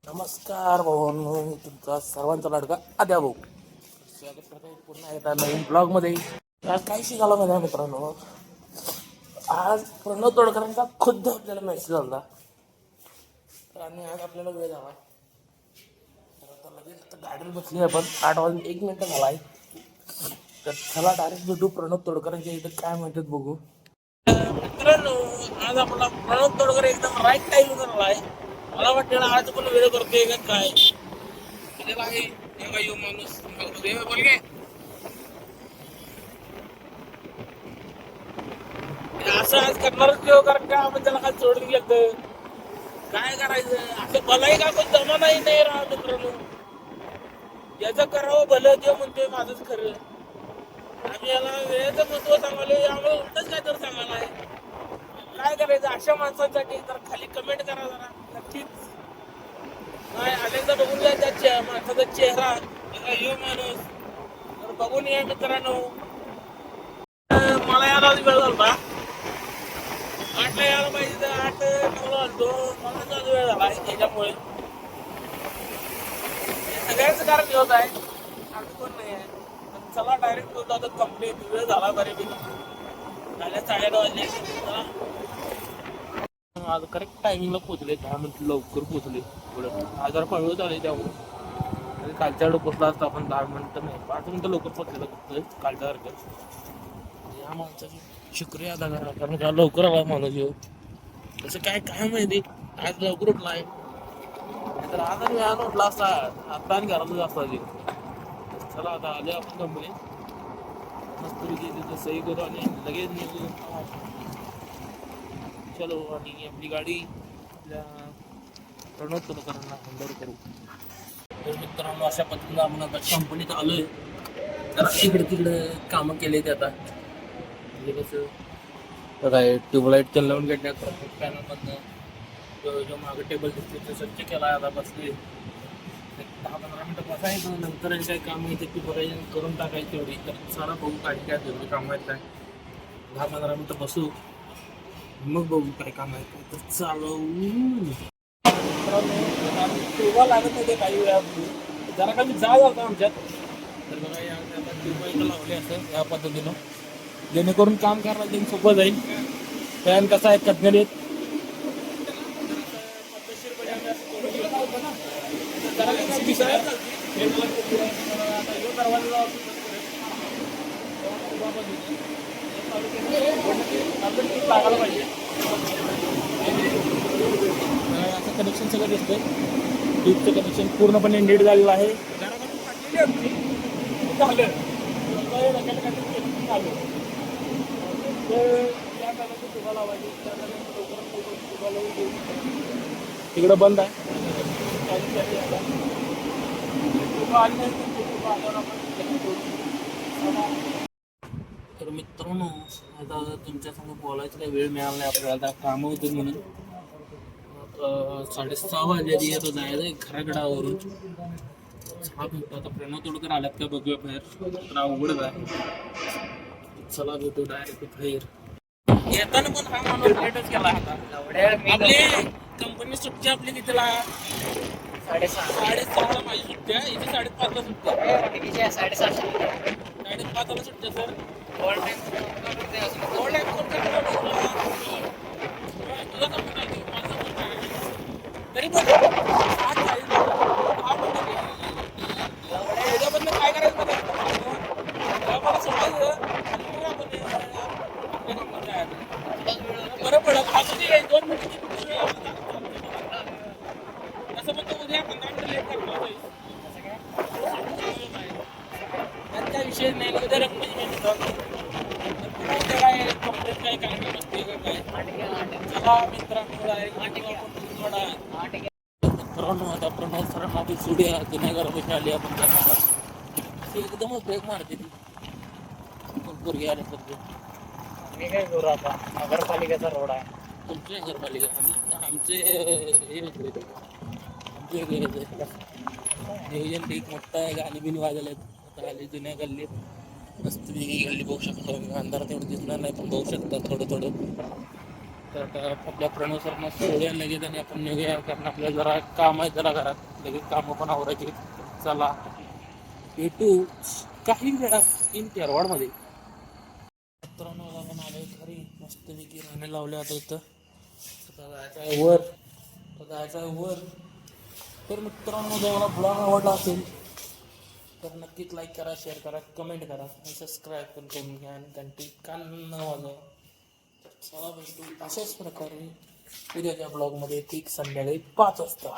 नमस्कार भावांनो, मी तुमचा सर्वांचा लाडका आद्या भाऊ. स्वागत करतो पुन्हा एकदा नवीन ब्लॉगमध्ये. आज काय शिकायला माझ्या मित्रांनो, आज प्रणव तोडकरांचा खुद्द आपल्याला मेसेज आला आणि आज आपल्याला वेळ झाला. तर आता लगेच आता गाडीवर बसली आपण. 8 वाजून 1 मिनिट झाला आहे. तर चला डायरेक्ट भेटू प्रणव तोडकरांच्या इथं काय म्हणतात बघू. मित्रांनो, आज आपला प्रणव तोडकर एकदम राईट टाइम झाला आहे. मला वाटतं आज पण वेळ करतोय का काय आहे यो माणूस बोलगे असं आज करणारच देव, कारण का आपण त्याला काय सोडून गेलं काय करायचं. असं भलाई का पण जमा नाही राहा मित्रांनो. याचं करावं भलं देव म्हणतोय माझंच खरं. आम्ही याला वेळेचं महत्व सांगायला आम्हाला उलटच काय तर सांगायला आहे. काय करायचं अशा माणसांसाठी तर खाली कमेंट करा जरा नक्कीच. नाही अनेकदा बघून घ्या त्या माणसाचा चेहरा यो माणूस. तर बघून या मित्रांनो. मला यायला वेळ झाला 8ला यायला पाहिजे तर 8-9ला आलतो. मला आज वेळ झाला त्याच्यामुळे सगळ्यांचं कारण होत आहे. आम्ही कोण नाही आहे. चला डायरेक्ट होतो आता कंप्लीट वेळ झाला बऱ्यापैकी झाल्या 9:30 वाजले. आज करेक्ट टायमिंगला पोहोचले. 10 मिनिट लवकर पोहोचले. थोडं आजार पळवत आले त्यामुळे. कालच्या वेळेला पोचला असता आपण 10 मिनिटं नाही 5 मिनिटं लवकर पोचलेलं फक्त कालच्यासारखं. या माणसाची शुक्रिया अदा करा, कारण का लवकर आला माणूस येऊ. तसं काय काय माहिती आज लवकर उठला आहे. तर आज आणि वेळानं उठला असता आता आणि घरातच असता. चला आता आले आपण कंपनी मस्तपैकी तिथं सही करू आणि लगेच निघू. चलो आणि आपली गाडी आपल्या प्रणव तोडकरांना हँडओव्हर करू. तर मित्रांनो, अशा पद्धतीनं आपण आता कंपनीत आलोय. तर इकडे तिकडे कामं केले ते आता म्हणजे कसं काय ट्यूबलाईट लावून घेतल्या प्रत्येक पॅनलमधनं जो मागं टेबल दिसते ते स्वच्छ केला. आता बसले 10-15 मिनटं बसायचं. नंतर काही काम आहे ते बघायचं करून टाकायची तेवढी. तर सारा बघू काय काय तेवढी काम आहेत काय. 10-15 मिनटं बसू मग बघू काय काम आहे काय. तर चालू ट्यूबा लागत नाही ते काही वेळापूर्वी जरा कमी जाळ होता आमच्यात. तर बघा या ट्यूबवेल लावले असं या पद्धतीनं, जेणेकरून काम करायला त्यांनी सोपं जाईल. फॅन कसा आहे कटनेरीत लागायला पाहिजे. असं कनेक्शन सगळं दिसतंय. ट्यूबचं कनेक्शन पूर्णपणे नीट झालेलं आहे. तिकडं बंद आहे. तर मित्रांनो, आता तुमच्यासमोर बोलायचं काही वेळ मिळाला नाही आपल्याला. कामं होती म्हणून 6:30 वाजले. आता जायचं घरागडावरून. आता प्रणव तोडकर आल्यात का बघूया बाहेर. तर अवघडच आहे. चला भेटू डायरेक्ट बाहेर. येताना पण हा माणूस लेटच केला आता. आपली कंपनी सुट्टी आपली कितीला 6:30ला माझी सुट्टी आहे. इथे 5:30ला सुट्टी आहे. 5:30ला सुट्टी आहे सर. तरी पण त्याच्याबद्दल काय करायचं मला सोडायचं बरं पडत. असं 2 मिनिटं असं म्हणतो उद्या 15 मिनिटं लेट करतो. काय विषय नाही. उद्या रंगमध्ये काय कंप्लेंट काय काय नसते का काय. चला मित्रांनो मित्रांनो, आता प्रणव सरांना ती सुड्या गुन्हेगारापाशी आली आपण त्यांना एकदमच ब्रेक मारते ती पोरगी आल्यासारखी. मी काय करू आता, नगरपालिकेचा रोड आहे. तुमची नगरपालिका आमचे हे नियोजन ठीक मोठं आहे. गाणी बिनी वाजवले आता आली जुन्या गल्लीत मस्त गल्ली बघू शकतो. अंधारात एवढं दिसणार नाही पण बघू शकता थोडं थोडं. तर आता आपल्या प्रणव सरनं सोडूया लगेच आणि आपण निघूया, कारण आपल्याला जरा काम आहे जरा घरात, लगेच कामं पण आवरायची. चला भेटू काही वेळात इन तेरवाडमध्ये. मित्रांनो आपण आलोय घरी, मस्तपैकी राहणे लावले आता इथं. आता जायचं आहे वर, तर जायचं आहे वर. तर मित्रांनो जर मला ब्लॉग आवडला असेल तर नक्कीच लाईक करा, शेअर करा, कमेंट करा आणि सबस्क्राईब पण करून घ्या आणि घंटी कान वाजवा. चला भेटू अशाच प्रकारे उद्याच्या ब्लॉगमध्ये ठीक संध्याकाळी 5 वाजता.